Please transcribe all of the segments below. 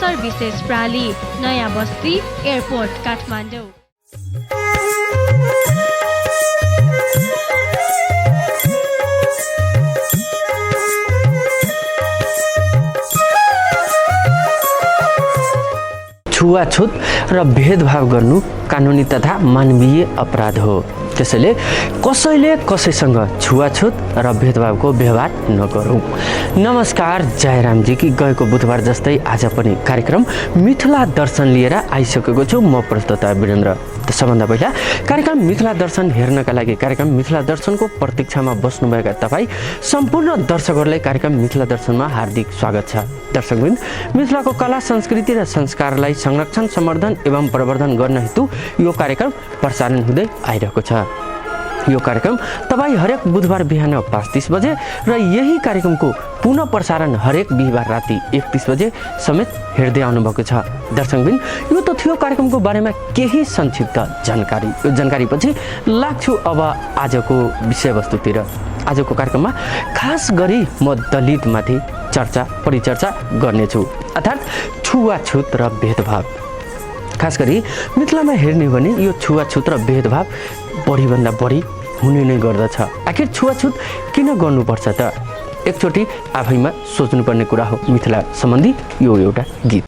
Services प्राली, नयाँ बस्ती, airport Kathmandu. छुवाछुत र भेदभाव गर्नु कानुनी तथा मानवीय अपराध हो। त्यसैले कसैले कसैसँग छुवाछुत र भेदभावको व्यवहार नगरौँ। नमस्कार, जयरामजी कि गएको बुधबार जस्तै आज पनि कार्यक्रम मिथिला दर्शन लिएर आइसकेको छु। म प्रस्तोता वीरेन्द्र। सबभन्दा पहिला कार्यक्रम मिथिला दर्शन हेर्नका लागि कार्यक्रम मिथिला दर्शनको प्रतीक्षामा बस्नुभएका तपाईँ सम्पूर्ण दर्शकहरूलाई कार्यक्रम मिथिला दर्शनमा हार्दिक स्वागत छ। दर्शकवृन्द, मिथिलाको कला, संस्कृति र संस्कारलाई संरक्षण, सम्वर्धन एवं प्रवर्धन गर्न हेतु यो कार्यक्रम प्रसारण हुँदै आइरहेको छ। यो कार्यक्रम तपाईँ हरेक बुधबार बिहान 5:30 बजे र यही कार्यक्रमको पुनः प्रसारण हरेक बिहिबार राति 1:30 बजे समेत हेर्दै आउनुभएको छ। दर्शकबिन, यो त थियो कार्यक्रमको बारेमा केही संक्षिप्त जानकारी। यो जानकारीपछि लाग्छु अब आजको विषयवस्तुतिर। आजको कार्यक्रममा खास गरी म दलितमाथि परिचर्चा गर्नेछु, अर्थात् छुवाछुत र भेदभाव। खास गरी मिथिलामा हेर्ने हो भने यो छुवाछुत र भेदभाव बढीभन्दा बढी हुने नै गर्दछ। आखिर छुवाछुत किन गर्नुपर्छ त? एकचोटि आफैमा सोच्नुपर्ने कुरा हो। मिथिला सम्बन्धी यो एउटा गीत।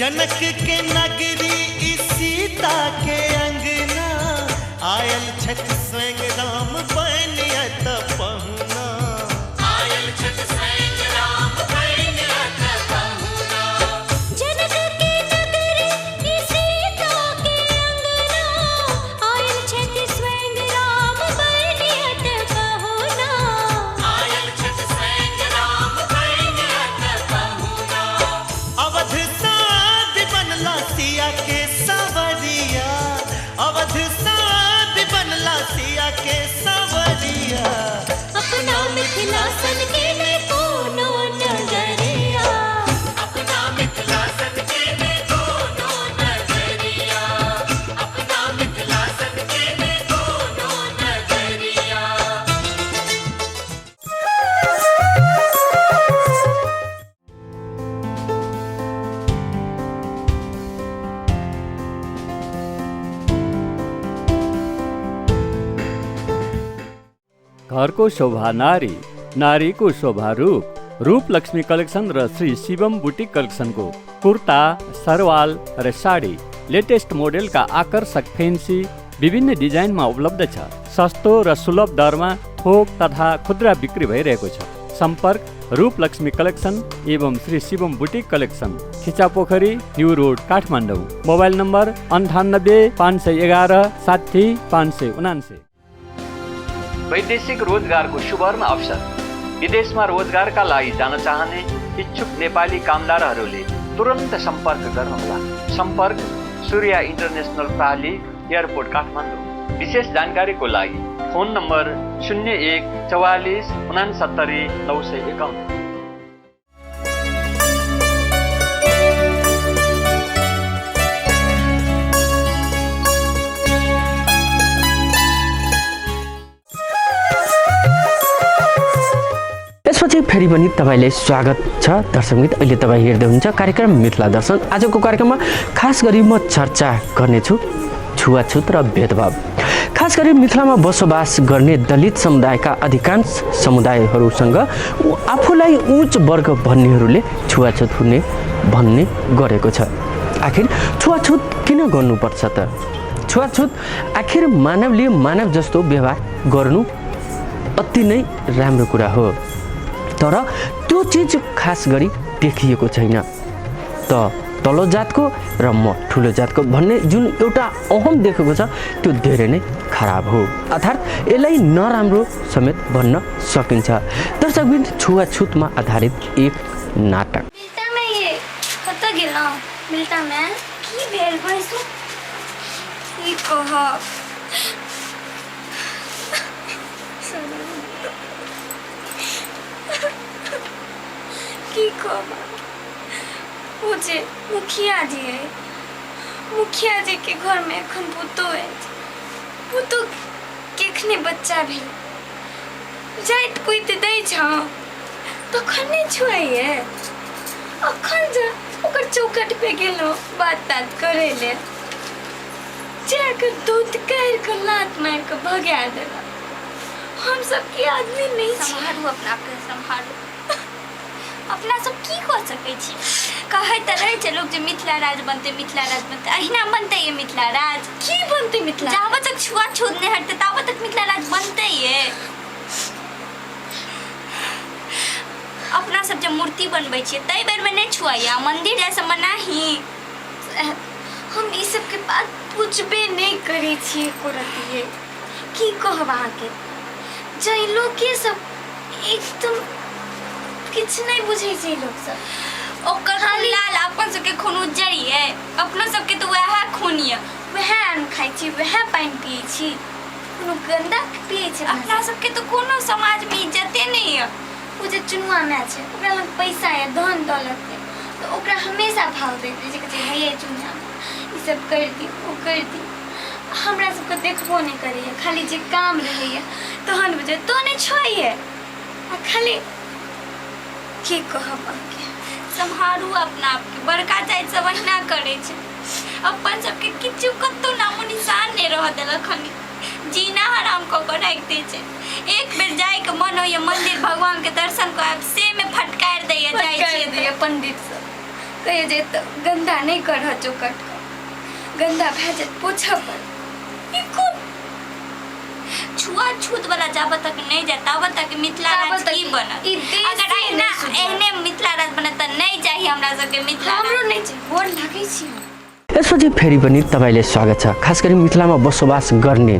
जनक के नगरी सीता के अंगना, आयल छठ स्वयं राम बनियत पहुना। आयल छठ स्वयं राम बनियत पहुना। जनक के नगरी सीता के अंगना, आयल छठ स्वयं राम बनियत पहुना। आयल छठ स्वयं राम बनियत पहुना। अवध सिया के सवरिया, अवध साध बनला सिया के सवरिया। अपना मिथिला सन के में कोनो नगरिया, अपना मिथिला सन के में कोनो नगरिया, अपना मिथिला सन के में कोनो नगरिया। घरको शोभा नारी, नारीको शोभा रूप। रूप लक्ष्मी कलेक्सन र श्री शिवम बुटिक कलेक्सनको कुर्ता, सरवाल र साडी लेटेस्ट मोडेलका आकर्षक फेन्सी विभिन्न डिजाइनमा उपलब्ध छ। सस्तो र सुलभ दरमा थोक तथा खुद्रा बिक्री भइरहेको छ। सम्पर्क रूप लक्ष्मी कलेक्सन एवं Shri Shivam boutique collection, Khichapokhari, new Road, Kathmandu. Mobile number 98 511 60 579। वैदेशिक रोजगारको सुवर्ण अवसर। विदेशमा रोजगारका लागि जान चाहने इच्छुक नेपाली कामदारहरूले तुरन्त सम्पर्क गर्नुहोला। सम्पर्क सूर्य इन्टरनेसनल प्राली, एयरपोर्ट काठमाडौँ। विशेष जानकारीको लागि फोन नम्बर 01 44 69 951। त्यसपछि फेरि फेरि पनि तपाईँलाई स्वागत छ दर्शकमित्र। अहिले तपाईँ हेर्दै हुनुहुन्छ कार्यक्रम मिथिला दर्शन। आजको कार्यक्रममा खास गरी म चर्चा गर्नेछु छुवाछुत र भेदभाव। खास गरी मिथिलामा बसोबास गर्ने दलित समुदायका अधिकांश समुदायहरूसँग आफूलाई उच्च वर्ग भन्नेहरूले छुवाछुत हुने भन्ने गरेको छ। आखिर छुवाछुत किन गर्नुपर्छ त? छुवाछुत आखिर मानवले मानव जस्तो व्यवहार गर्नु अति नै राम्रो कुरा हो, तर त्यो चिज खास गरी देखिएको छैन। त तल्लो जातको र म ठुलो जातको भन्ने जुन एउटा अहम देखेको छ त्यो धेरै नै खराब हो, अर्थात् यसलाई नराम्रो समेत भन्न सकिन्छ। दर्शकबिन छुवाछुतमा आधारित एक नाटक। मिलता में ये कत गेलो मिलता में की भेल भइसु की कह की कह मुझे मुखिया जी के घर में एखन पुतो है, पुतो केखने बच्चा भेल जाइत कोई ते दै छ तखन नहीं छुआइए। अखन जा ओकर चौकट पे गेलो बात करे ले जाकर दूध कैर के लात मार के भगा देला। हम सब के आदमी नहीं छी। संभालू अपना के संभालू। अपना सब की कर सकै छी? कहे त रहे छै लोग जे मिथिला राज बनते अहिना बनते ये मिथिला राज। की बनते मिथिला? जाबे तक छुआछूत नहीं हटते ताबे तक मिथिला राज बनते ये। अपना सब जब मूर्ति बनबै छियै तै बेर में नहीं छुआइया, मंदिर जैसे मनाही। हम ई सब के बात पूछबे नहीं करे छी एको रतिये। की कहब अहाँ के जै लोग के सब एकदम किछ नहीं बुझे छै लोग सब। ओकर लाल अपन सब के खून उज्जरिए, अपना सब के तो वह खून ये, वह अन्न खाइ छी, वह पानि पियै छी, कोनो गंदा पियै छै। अपना सब के तो कोनो समाज में इज्जते नहीं है। ओ जे चुनुआ में छै ओकरा लग पैसा है, धन दौलत है, तो ओकरा हमेशा भाव देते जे कहै है ये चुनुआ ई सब कर दी ओ कर दी। हमरा सबके देखबो नहीं करैए, खाली जे काम रहैए तहन बुझे तो नहीं छोइए। आ खाली की कहब अहाँके संभालू अपना आप के। बड़का जाति सब अहिना करे छै, अपन सबके किछु कतौ नामो निशान नहीं रह देलक हन, जीना हराम कऽ के राखि दै छै। एक बेर जाय के मन होइए मंदिर भगवान के दर्शन करब से में फटकार दैए जाइ छियै पंडित सब कहे जे तो गंदा नहीं करह चौकट गंदा भए जाए पोछा पर। ई कोन छुआछूत वाला जाबे तक नहीं जाए ताबे तक मिथिला राज की बनत? ई देश अगर एहना एहने मिथिला राज बनत त नहीं चाहिए हमरा सबके मिथिला राज। हमरो नहीं छै, गोर लागै छी। यसपछि फेरि पनि तपाईँलाई स्वागत छ। खास गरी मिथिलामा बसोबास गर्ने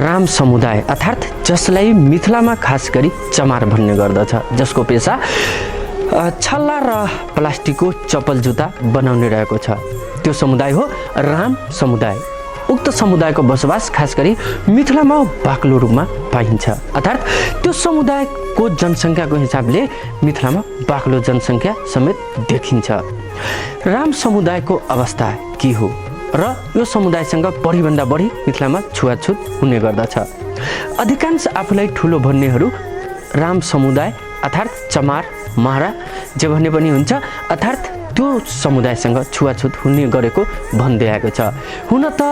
राम समुदाय अर्थात् जसलाई मिथिलामा खास गरी चमार भन्ने गर्दछ, जसको पेसा छल्ला र प्लास्टिकको चप्पल जुत्ता बनाउने रहेको छ, त्यो समुदाय हो राम समुदाय। उक्त समुदायको बसोबास खास गरी मिथिलामा बाक्लो रूपमा पाइन्छ, अर्थात् त्यो समुदायको जनसङ्ख्याको हिसाबले मिथिलामा बाक्लो जनसङ्ख्या समेत देखिन्छ। राम समुदायको अवस्था के हो र यो समुदायसँग बढीभन्दा बढी मिथिलामा छुवाछुत हुने गर्दछ। अधिकांश आफूलाई ठुलो भन्नेहरू राम समुदाय अर्थात् चमार महारा जे भन्ने पनि हुन्छ, अर्थात् त्यो समुदायसँग छुवाछुत हुने गरेको भन्दै आएको छ। हुन त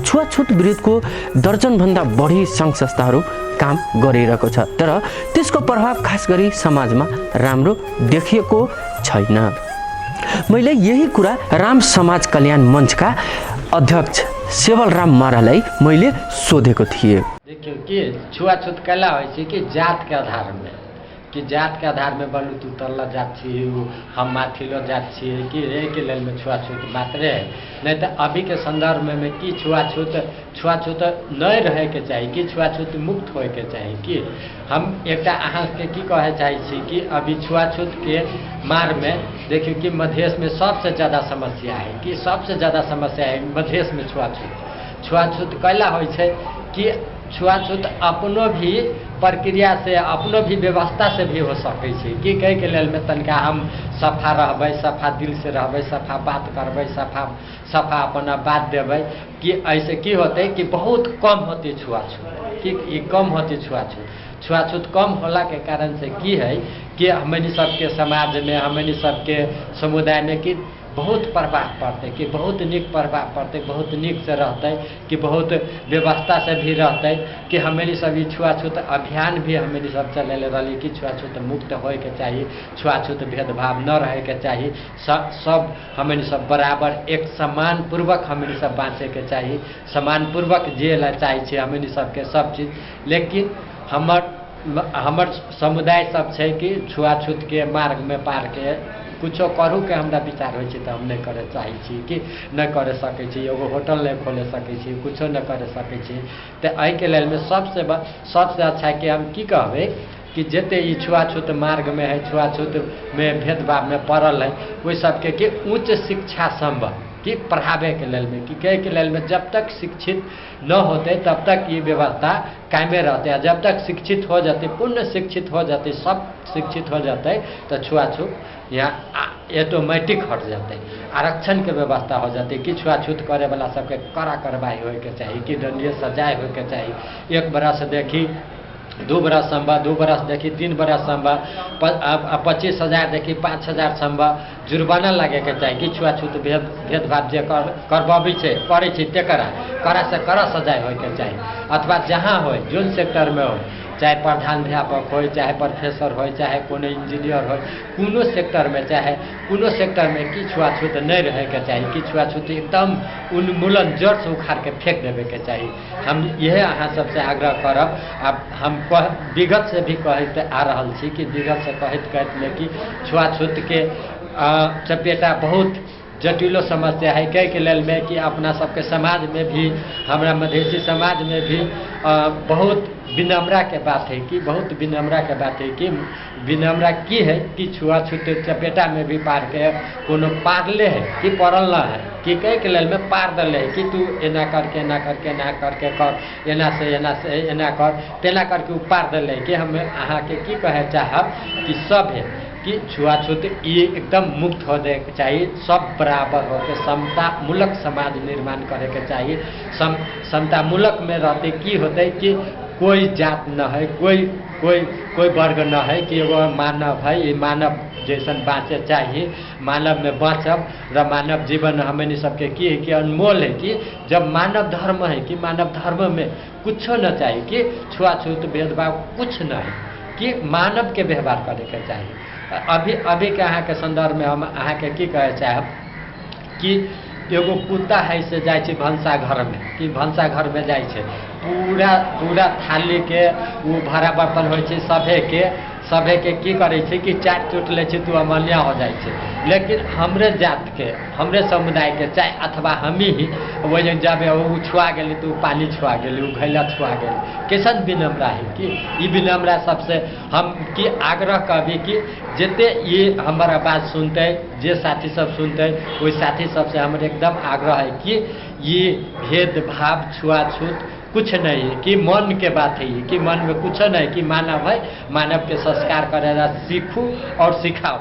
छुवाछुत विरुद्धको दर्जनभन्दा बढी सङ्घ संस्थाहरू काम गरिरहेको छ, तर त्यसको प्रभाव खास गरी समाजमा राम्रो देखिएको छैन। मैले यही कुरा राम समाज कल्याण मञ्चका अध्यक्ष सेवलराम मारालाई मैले सोधेको थिएँ। देखियो कि छुआछूत कैला होइ छै कि जात के आधार में, कि जात के आधार में बोलू तू तल्ला जात छी हम माथिलो जात छी कि के लेल में छुआछूत मात्रे है। नहीं तो अभी के संदर्भ में कि छुआछूत नहीं रहे के चाहिए, कि छुआछूत मुक्त होए के चाहिए। कि हम एक अहाँ के की कहे चाहे छी कि अभी छुआछूत के मार में देखियो कि मधेश में सबसे ज़्यादा समस्या है, कि सबसे ज़्यादा समस्या है मधेश में छुआछूत कैला होइ छै कि छुआछूत अपनो भी प्रक्रिया से अपनो भी व्यवस्था से भी हो सकै छै। कि कहे के लेल में तनिका हम सफा रहबै, सफा दिल से रहबै, सफा बात करबै, सफा अपना बात देबै, कि ऐसे की होते कि बहुत कम होते छुआछूत, कि कम होते छुआछूत। छुआछूत कम होला के कारण से की है कि हमनी सबके समाज में हमनी सबके समुदाय में कि बहुत प्रभाव पड़ते, कि बहुत निक प्रभाव पड़ते, बहुत निक से रहते, कि बहुत व्यवस्था से भी रहते, कि हमनी सब ई छुआछूत अभियान भी हमनी सब चलेले रही कि छुआछूत मुक्त होए के चाहिए, छुआछूत भेदभाव न रहे के चाहिए, सब हमनी सब बराबर एक सम्मान पूर्वक हमनी सब बाँचे के चाहिए, सम्मान पूर्वक जिएला चाहिए हमनी सबके सब चीज। लेकिन हमर समुदाय सब छै कि छुआछूत के मार्ग में पार के कुछो करू के हमरा विचार होइ छै तऽ हम नहीं करे चाहे छी, कि नहीं करे सकै छी, एगो होटल नहीं खोले सकै छी, कुछो नहीं करे सकै छी। तऽ एहि के लेल में सबसे अच्छा कि हम की कहबै कि जते ई छुआछूत मार्ग में है, छुआछूत में भेदभाव में पड़ल है, ओहि सबके कि उच्च शिक्षा संभव कि पढ़ावे के लेल में, कि कहे के लेल में जब तक शिक्षित न होते तब तक ये व्यवस्था कायमे रहते हैं। जब तक शिक्षित हो जाते, पूर्ण शिक्षित हो जाते, सब शिक्षित हो जाते तो छुआछूत यहाँ ऑटोमेटिक हट जाते, आरक्षण के व्यवस्था हो जाती कि छुआछूत करे वाला सबके कड़ा कार्रवाई होए के चाहिए, कि दंडनीय सजाए होए के चाहिए। 1 बरस देखी 2 बरस संभव, 2 बरस देखी 3 बरस संभव, 25,000 देखी 5,000 संभव जुर्माना लगे के चाहिए कि छुआछूत भेदभाव जे करबाबी छै करे छै तेकरा कड़ा से कड़ा सजाए होए के चाहिए। अथवा जहाँ हो जोन सेक्टर में हो, चाहे प्रधानाध्यापक हो, चाहे प्रोफेसर हो, चाहे कोनो इंजीनियर हो, कोनो सेक्टर में चाहे कोनो सेक्टर में कि छुआछूत नहीं रहे के चाहिए, कि छुआछूत एकदम उन्मूलन जड़ से उखाड़ के फेंक देवे के चाहिए। हम यह अहाँ सबसे आग्रह करब। अब हम विगत से भी कहते आ रहा छी कि विगत से कहते कि छुआछूत के चपेटा बहुत जटिलो समस्या है, कहे के लेल में कि अपना सबके समाज में भी, हमारा मधेसी समाज में भी बहुत विनम्रा के बात है, कि बहुत विनम्रा के बात है कि विनम्रा की है कि छुआछूत चपेटा में भी पार के कोनो पारले है कि पड़ल ना है, कि कहे के लेल में पार दले है कि तू एना करके एना करके एना करके कर, एना से एना कर, तेना करके पार दले कि हम अहाँ के की कहे चाहब कि सब है कि छुआछूत ये एकदम मुक्त हो जाए के चाहिए, सब बराबर हो के समता मूलक समाज निर्माण करे के चाहिए। समता मूलक में रहते की होते कि कोई जात न है, कोई वर्ग न है, कि एगो मानव है, ये मानव जैसन बाँचे चाहिए, मानव में बाँचब र मानव जीवन हमनी सबके की है कि अनमोल है, कि जब मानव धर्म है कि मानव धर्म में कुछ न चाहिए, कि छुआछूत भेदभाव कुछ न है, कि मानव के व्यवहार करे के चाहिए। अभी के अहाँ के संदर्भ में हम अहाँ के की कहे चाहब कि एगो कुत्ता है से जाए छै भंसा घर में, कि भंसा घर में जाए छै पूरा थाली के वो भरा बर्तन हो सभे के की करे छै कि चाट चुट ले छै तो अमान्य हो जाए छै। लेकिन हमरे जात के, हमरे समुदाय के चाहे अथवा हम ही वही जब वो छुआ गए तो पानी छुआ गए, वो घैला छुआ गए, कैसन विनम्रा है कि ये विनम्रा सबसे हम की आग्रह कभी कि जिते ये हमारा बात सुनते, जे साथी सब सुनते, वही साथी सबसे हमारे एकदम आग्रह है कि ये भेदभाव छुआछूत कुछ नहीं है, कि मन के बात है, कि मन में कुछ नहीं, कि मानव है, मानव के संस्कार करेगा सीखू और सिखाओ।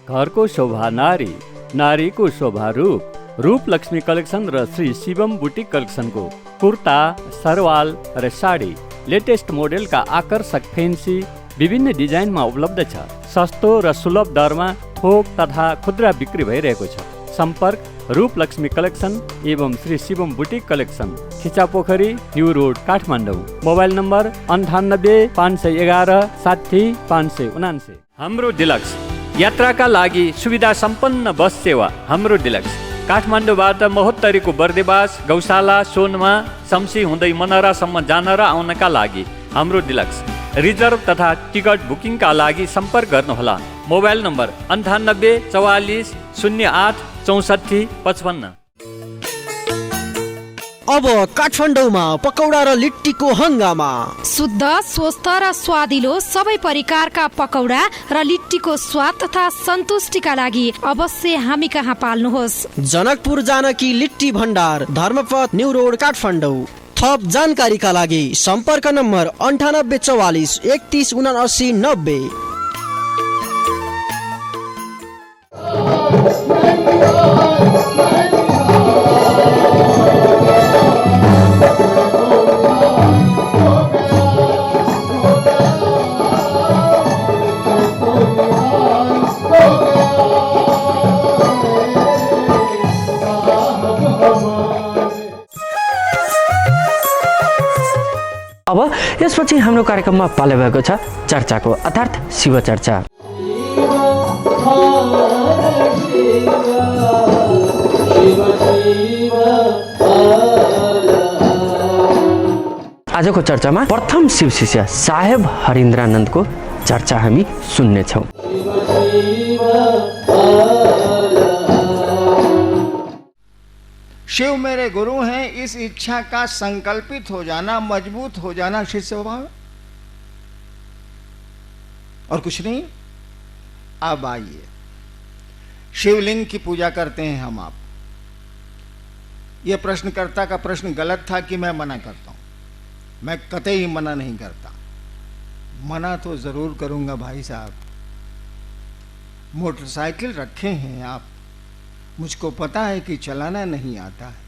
घर को शोभा नारी, नारी को शोभा रूप, रूप लक्ष्मी कलेक्सन र श्री शिवम बुटीक कलेक्सन को कुर्ता, सरवाल र साडी लेटेस्ट मोडेल का आकर्षक फैंसी विभिन्न डिजाइन में उपलब्ध छ। सस्तो र सुलभ दरमा थोक तथा खुद्रा बिक्री भइरहेको छ। संपर्क रूप लक्ष्मी कलेक्सन एवं Shri Shivam boutique collection, Khichapokhari, New Road, Kathmandu. Mobile number 98 511 60 579। हाम्रो डिलक्स यात्राका लागि सुविधा सम्पन्न बस सेवा। हाम्रो डिलक्स काठमाडौँबाट महोत्तरीको बर्देवास, गौशाला, सोनमा, शम्सी हुँदै मनरासम्म जान र आउनका लागि हाम्रो डिलक्स। रिजर्भ तथा टिकट बुकिङका लागि सम्पर्क गर्नुहोला। Mobile number 98 44 08 64 55। अब काठमाडौँमा पकौडा र लिट्टीको हंगामा। शुद्ध, स्वस्थ र स्वादिलो सबै प्रकारका पकौडा र लिट्टीको स्वाद तथा सन्तुष्टिका लागि अवश्य हामी कहाँ पाल्नुहोस्। जनकपुर जानकी लिट्टी भण्डार, धर्मपथ, न्यू रोड, काठमाडौँ। थप जानकारीका लागि सम्पर्क नम्बर 98 44 31 79 90। अब यसपछि हाम्रो कार्यक्रममा पाले भएको छ चर्चाको अर्थात् शिव चर्चा। आजको चर्चामा प्रथम शिव शिष्य साहेब हरिन्द्रानन्दको चर्चा हामी सुन्नेछौँ। शिव मेरे गुरु हैं, इस इच्छा का संकल्पित हो जाना, मजबूत हो जाना शिष्य स्वभाव है और कुछ नहीं। अब आइए, शिवलिंग की पूजा करते हैं हम आप। यह प्रश्नकर्ता का प्रश्न गलत था कि मैं मना करता हूं। मैं कतई मना नहीं करता, मना तो जरूर करूंगा भाई साहब। मोटरसाइकिल रखे हैं आप, मुझको पता है कि चलाना नहीं आता है।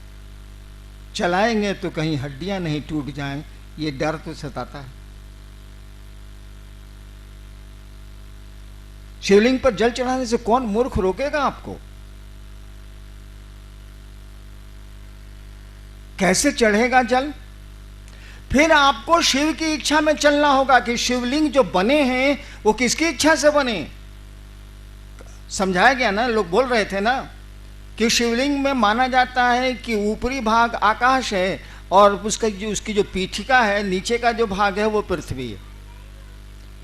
चलाएंगे तो कहीं हड्डियां नहीं टूट जाएं, ये डर तो सताता है। शिवलिंग पर जल चढ़ाने से कौन मूर्ख रोकेगा आपको? कैसे चढ़ेगा जल? फिर आपको शिव की इच्छा में चलना होगा कि शिवलिंग जो बने हैं वो किसकी इच्छा से बने। समझाया गया ना, लोग बोल रहे थे ना कि शिवलिंग में माना जाता है कि ऊपरी भाग आकाश है और उसकी जो पीठिका है, नीचे का जो भाग है वो पृथ्वी है।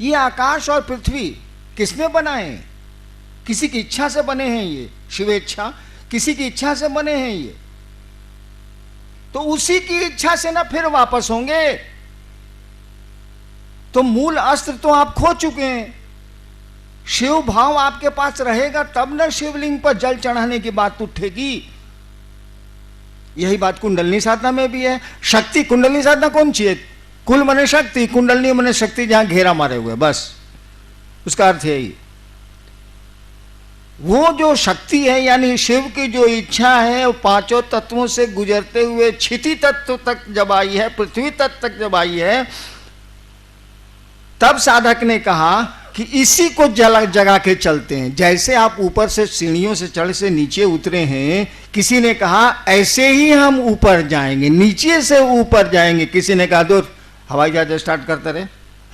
ये आकाश और पृथ्वी किसने बनाए? किसी की इच्छा से बने हैं। ये शिवेच्छा, किसी की इच्छा से बने हैं ये। तो उसी की इच्छा से ना फिर वापस होंगे। तो मूल अस्त्र तो आप खो चुके हैं। शिव भाव आपके पास रहेगा तब ना शिवलिंग पर जल चढ़ाने की बात उठेगी। यही बात कुंडलनी साधना में भी है। शक्ति कुंडलनी साधना कौन चाहिए? कुल मने शक्ति, कुंडलनी मने शक्ति जहां घेरा मारे हुए, बस उसका अर्थ यही। वो जो शक्ति है यानी शिव की जो इच्छा है वो पांचों तत्वों से गुजरते हुए क्षिति तत्व तक जब आई है, पृथ्वी तत्व तक जब आई है, तब साधक ने कहा कि इसी को जगा के चलते हैं। जैसे आप ऊपर से सीढ़ियों से चढ़ से नीचे उतरे हैं, किसी ने कहा ऐसे ही हम ऊपर जाएंगे, नीचे से ऊपर जाएंगे। किसी ने कहा दो हवाई जहाज स्टार्ट करते रहे,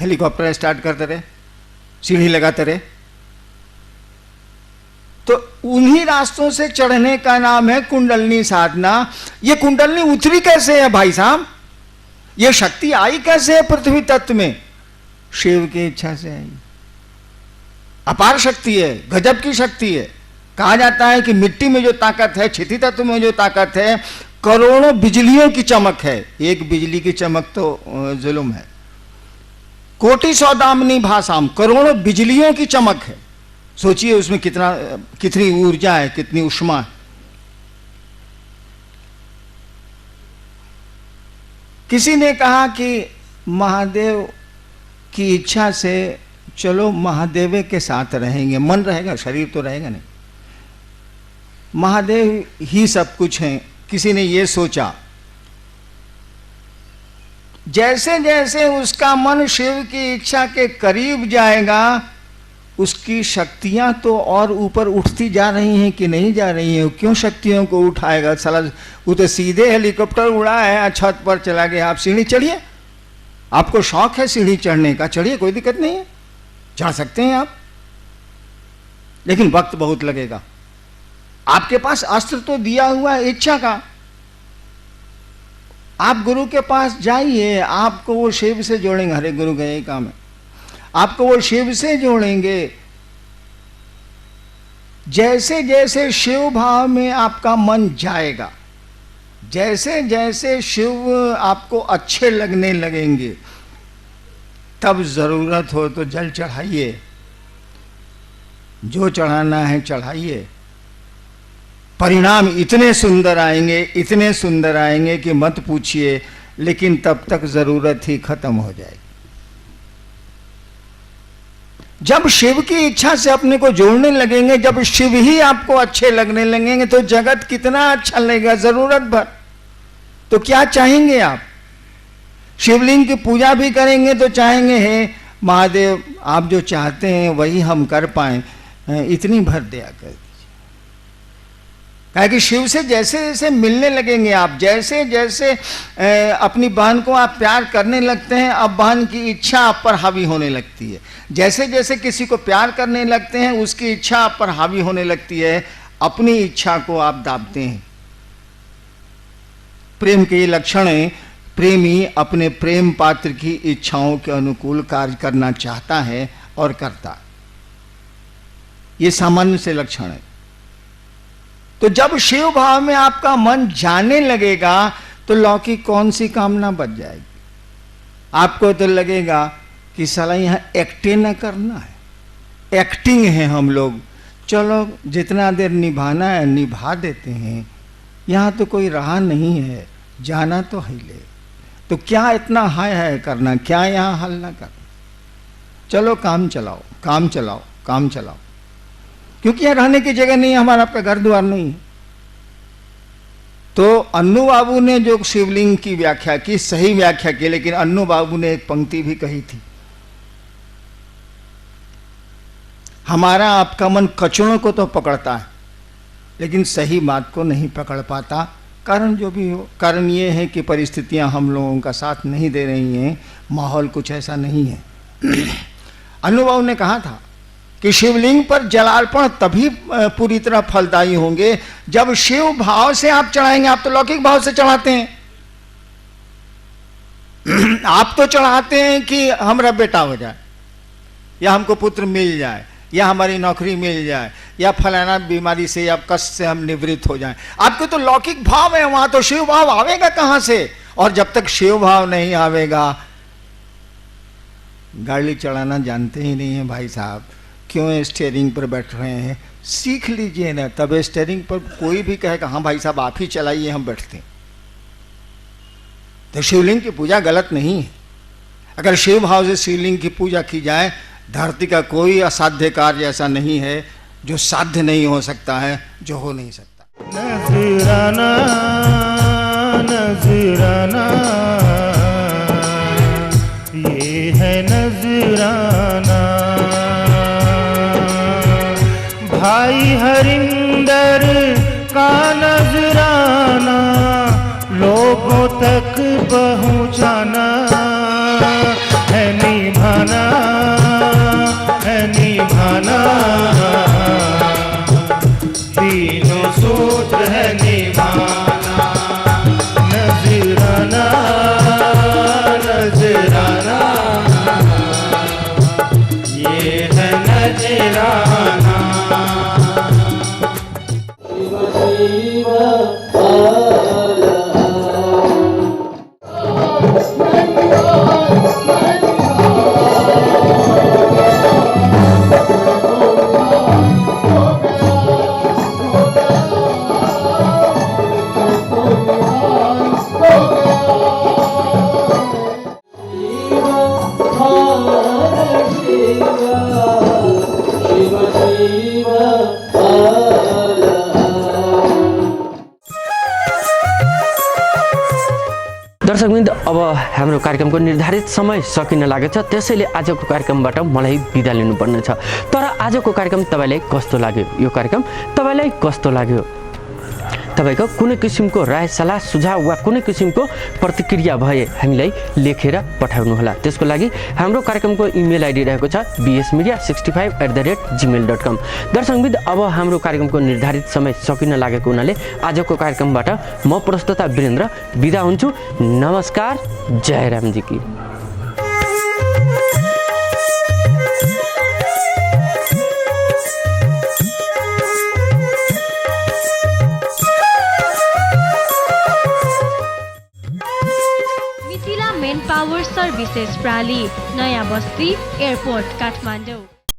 हेलीकॉप्टर स्टार्ट करते रहे, सीढ़ी लगाते रहे। तो उन्हीं रास्तों से चढ़ने का नाम है कुंडलनी साधना। ये कुंडलनी उतरी कैसे है भाई साहब? ये शक्ति आई कैसे है पृथ्वी तत्व में? शिव की इच्छा से आई। अपार शक्ति है, गजब की शक्ति है। कहा जाता है कि मिट्टी में जो ताकत है, क्षिति तत्व में जो ताकत है, करोड़ों बिजलियों की चमक है। एक बिजली की चमक तो जुल्म है। कोटि सौदामिनी भाषाम, करोड़ों बिजलियों की चमक है। सोचिए उसमें कितनी ऊर्जा है, कितनी उष्मा है। किसी ने कहा कि महादेव की इच्छा से चलो महादेव के साथ रहेंगे। मन रहेगा, शरीर तो रहेगा नहीं। महादेव ही सब कुछ हैं। किसी ने ये सोचा। जैसे जैसे उसका मन शिव की इच्छा के करीब जाएगा, उसकी शक्तियां तो और ऊपर उठती जा रही हैं कि नहीं जा रही हैं? क्यों शक्तियों को उठाएगा? साला वो तो सीधे हेलीकॉप्टर उड़ा है, छत पर चला गया। आप सीढ़ी चढ़िए, आपको शौक है सीढ़ी चढ़ने का, चढ़िए, कोई दिक्कत नहीं है, चढ़ सकते हैं आप। लेकिन वक्त बहुत लगेगा। आपके पास अस्त्र तो दिया हुआ है इच्छा का। आप गुरु के पास जाइए, आपको वो शिव से जोड़ेंगे। हरे गुरु का यही काम है, आपको वो शिव से जोड़ेंगे। जैसे जैसे शिव भाव में आपका मन जाएगा, जैसे जैसे शिव आपको अच्छे लगने लगेंगे, तब जरूरत हो तो जल चढ़ाइए, जो चढ़ाना है चढ़ाइए। परिणाम इतने सुंदर आएंगे, इतने सुंदर आएंगे कि मत पूछिए। लेकिन तब तक जरूरत ही खत्म हो जाएगी। जब शिव की इच्छा से अपने को जोड़ने लगेंगे, जब शिव ही आपको अच्छे लगने लगेंगे, तो जगत कितना अच्छा लगेगा जरूरत भर। तो क्या चाहेंगे आप? शिवलिंग की पूजा भी करेंगे तो चाहेंगे हे महादेव आप जो चाहते हैं वही हम कर पाए, इतनी भर दया कर दीजिए। कहा कि शिव से जैसे जैसे मिलने लगेंगे आप, जैसे जैसे अपनी बहन को आप प्यार करने लगते हैं, अब बहन की इच्छा आप पर हावी होने लगती है। जैसे जैसे किसी को प्यार करने लगते हैं उसकी इच्छा आप पर हावी होने लगती है, अपनी इच्छा को आप दाबते हैं। प्रेम के ये लक्षण है, प्रेमी अपने प्रेम पात्र की इच्छाओं के अनुकूल कार्य करना चाहता है और करता। ये सामान्य से लक्षण है। तो जब शिव भाव में आपका मन जाने लगेगा तो लौकिक कौन सी कामना बच जाएगी? आपको तो लगेगा कि साला यहां एक्टिंग न करना है, एक्टिंग है हम लोग, चलो जितना देर निभाना है निभा देते हैं, यहां तो कोई रहा नहीं है, जाना तो है ले, तो क्या इतना हाय हाय करना, क्या यहां हल्ला करना, चलो काम चलाओ काम चलाओ काम चलाओ, क्योंकि यहां रहने की जगह नहीं है, हमारा आपका घर द्वार नहीं है। तो अन्नू बाबू ने जो शिवलिंग की व्याख्या की, सही व्याख्या की, लेकिन अन्नू बाबू ने एक पंक्ति भी कही थी, हमारा आपका मन कचड़ों को तो पकड़ता है लेकिन सही बात को नहीं पकड़ पाता। कारण जो भी हो, कारण ये है कि परिस्थितियां हम लोगों का साथ नहीं दे रही हैं, माहौल कुछ ऐसा नहीं है। अन्नू बाबू ने कहा था कि शिवलिंग पर जलार्पण तभी पूरी तरह फलदायी होंगे जब शिव भाव से आप चढ़ाएंगे। आप तो लौकिक भाव से चढ़ाते हैं, आप तो चढ़ाते हैं कि हमारा बेटा हो जाए, या हमको पुत्र मिल जाए, या हमारी नौकरी मिल जाए, या फलाना बीमारी से या कष्ट से हम निवृत्त हो जाएं। आपके तो लौकिक भाव है, वहां तो शिव भाव आवेगा कहां से? और जब तक शिव भाव नहीं आवेगा, गाड़ी चलाना जानते ही नहीं है भाई साहब, क्यों स्टीयरिंग पर बैठ रहे हैं? सीख लीजिए ना, तब स्टीयरिंग पर कोई भी कहेगा हाँ भाई साहब आप ही चलाइए, हम बैठते हैं। तो शिवलिंग की पूजा गलत नहीं है। अगर शिव भाव से शिवलिंग की पूजा की जाए, धरती का कोई असाध्य कार्य ऐसा नहीं है जो साध्य नहीं हो सकता है, जो हो नहीं सकता। नजराना नजराना ये है नजराना, भाई हरिंदर का नजराना लोगों तक पहुंचाना है, निभाना है निभाना, तीनों सूत्र है निभाना। नजराना नजराना ये है नजराना। दर्शकवृन्द, अब हाम्रो कार्यक्रमको निर्धारित समय सकिन लागेको छ, त्यसैले आजको कार्यक्रमबाट मलाई बिदा लिनुपर्ने छ। तर आजको कार्यक्रम तपाईँलाई कस्तो लाग्यो? यो कार्यक्रम तपाईँलाई कस्तो लाग्यो? तपाईँको कुनै किसिमको राय सल्लाह सुझाव वा कुनै किसिमको प्रतिक्रिया भए हामीलाई लेखेर पठाउनुहोला। त्यसको लागि हाम्रो कार्यक्रमको इमेल आइडी रहेको छ bsmedia65@gmail.com। दर्शकवृन्द, अब हाम्रो कार्यक्रमको निर्धारित समय सकिन लागेको हुनाले आजको कार्यक्रमबाट म प्रस्तोता वीरेन्द्र बिदा हुन्छु। नमस्कार, जय रामजी की। पावर सर्भिसेस प्राली, नयाँ बस्ती, एयरपोर्ट, काठमाडौँ।